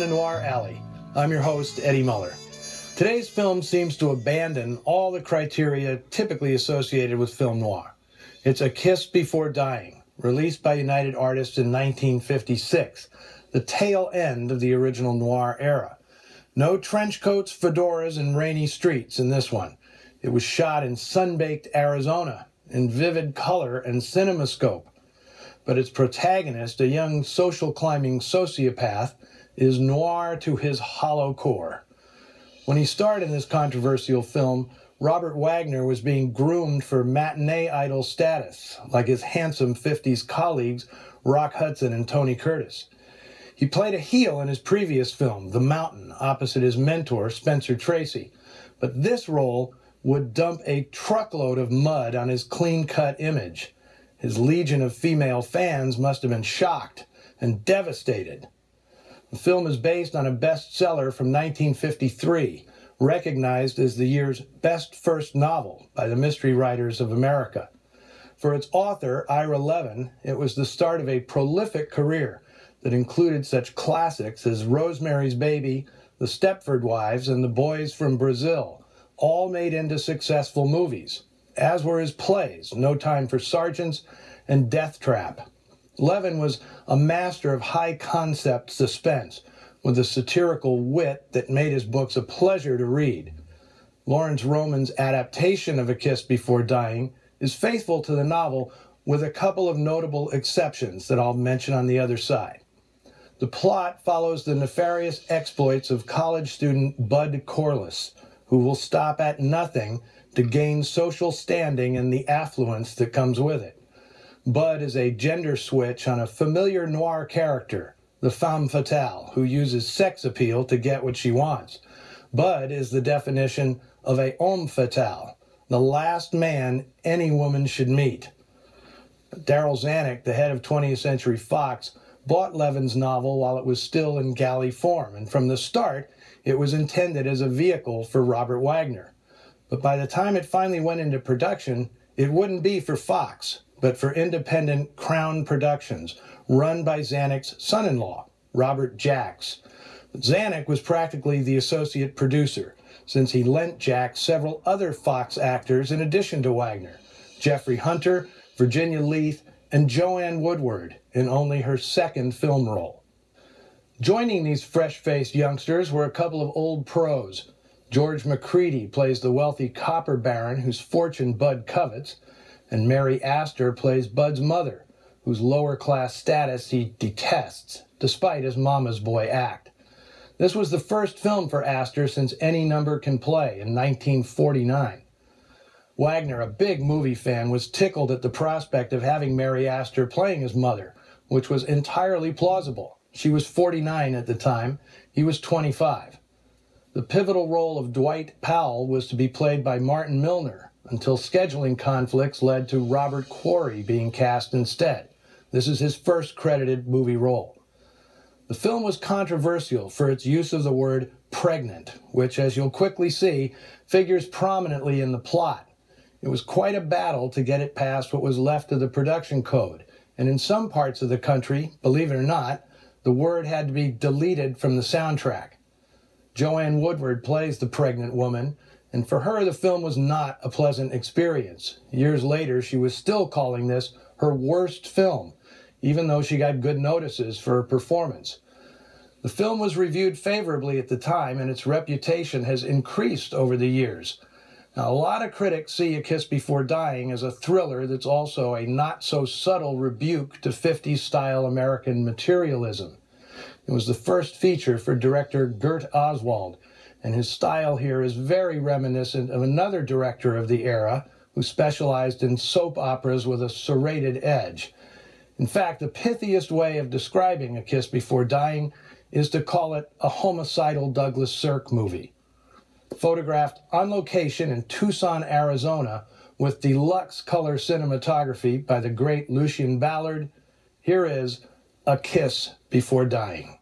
to Noir Alley. I'm your host, Eddie Muller. Today's film seems to abandon all the criteria typically associated with film noir. It's A Kiss Before Dying, released by United Artists in 1956, the tail end of the original noir era. No trench coats, fedoras, and rainy streets in this one. It was shot in sun-baked Arizona, in vivid color and cinemascope. But its protagonist, a young social-climbing sociopath, is noir to his hollow core. When he starred in this controversial film, Robert Wagner was being groomed for matinee idol status, like his handsome 50s colleagues Rock Hudson and Tony Curtis. He played a heel in his previous film, The Mountain, opposite his mentor, Spencer Tracy. But this role would dump a truckload of mud on his clean-cut image. His legion of female fans must have been shocked and devastated. The film is based on a bestseller from 1953, recognized as the year's best first novel by the Mystery Writers of America. For its author, Ira Levin, it was the start of a prolific career that included such classics as Rosemary's Baby, The Stepford Wives, and The Boys from Brazil, all made into successful movies, as were his plays, No Time for Sergeants and Death Trap. Levin was a master of high-concept suspense, with a satirical wit that made his books a pleasure to read. Lawrence Roman's adaptation of A Kiss Before Dying is faithful to the novel, with a couple of notable exceptions that I'll mention on the other side. The plot follows the nefarious exploits of college student Bud Corliss, who will stop at nothing to gain social standing and the affluence that comes with it. Bud is a gender switch on a familiar noir character, the femme fatale, who uses sex appeal to get what she wants. Bud is the definition of a homme fatale, the last man any woman should meet. Darryl Zanuck, the head of 20th Century Fox, bought Levin's novel while it was still in galley form, and from the start, it was intended as a vehicle for Robert Wagner. But by the time it finally went into production, it wouldn't be for Fox, but for independent Crown Productions, run by Zanuck's son-in-law, Robert Jacks. Zanuck was practically the associate producer, since he lent Jacks several other Fox actors in addition to Wagner: Jeffrey Hunter, Virginia Leith, and Joanne Woodward in only her second film role. Joining these fresh-faced youngsters were a couple of old pros. George McCready plays the wealthy copper baron whose fortune Bud covets, and Mary Astor plays Bud's mother, whose lower-class status he detests, despite his mama's boy act. This was the first film for Astor since Any Number Can Play in 1949. Wagner, a big movie fan, was tickled at the prospect of having Mary Astor playing his mother, which was entirely plausible. She was 49 at the time, he was 25. The pivotal role of Dwight Powell was to be played by Martin Milner, until scheduling conflicts led to Robert Quarry being cast instead. This is his first credited movie role. The film was controversial for its use of the word pregnant, which, as you'll quickly see, figures prominently in the plot. It was quite a battle to get it past what was left of the production code, and in some parts of the country, believe it or not, the word had to be deleted from the soundtrack. Joanne Woodward plays the pregnant woman, and for her the film was not a pleasant experience. Years later, she was still calling this her worst film, even though she got good notices for her performance. The film was reviewed favorably at the time, and its reputation has increased over the years. Now, a lot of critics see A Kiss Before Dying as a thriller that's also a not-so-subtle rebuke to 50s-style American materialism. It was the first feature for director Gert Oswald, and his style here is very reminiscent of another director of the era who specialized in soap operas with a serrated edge. In fact, the pithiest way of describing A Kiss Before Dying is to call it a homicidal Douglas Sirk movie. Photographed on location in Tucson, Arizona, with deluxe color cinematography by the great Lucien Ballard, here is A Kiss Before Dying.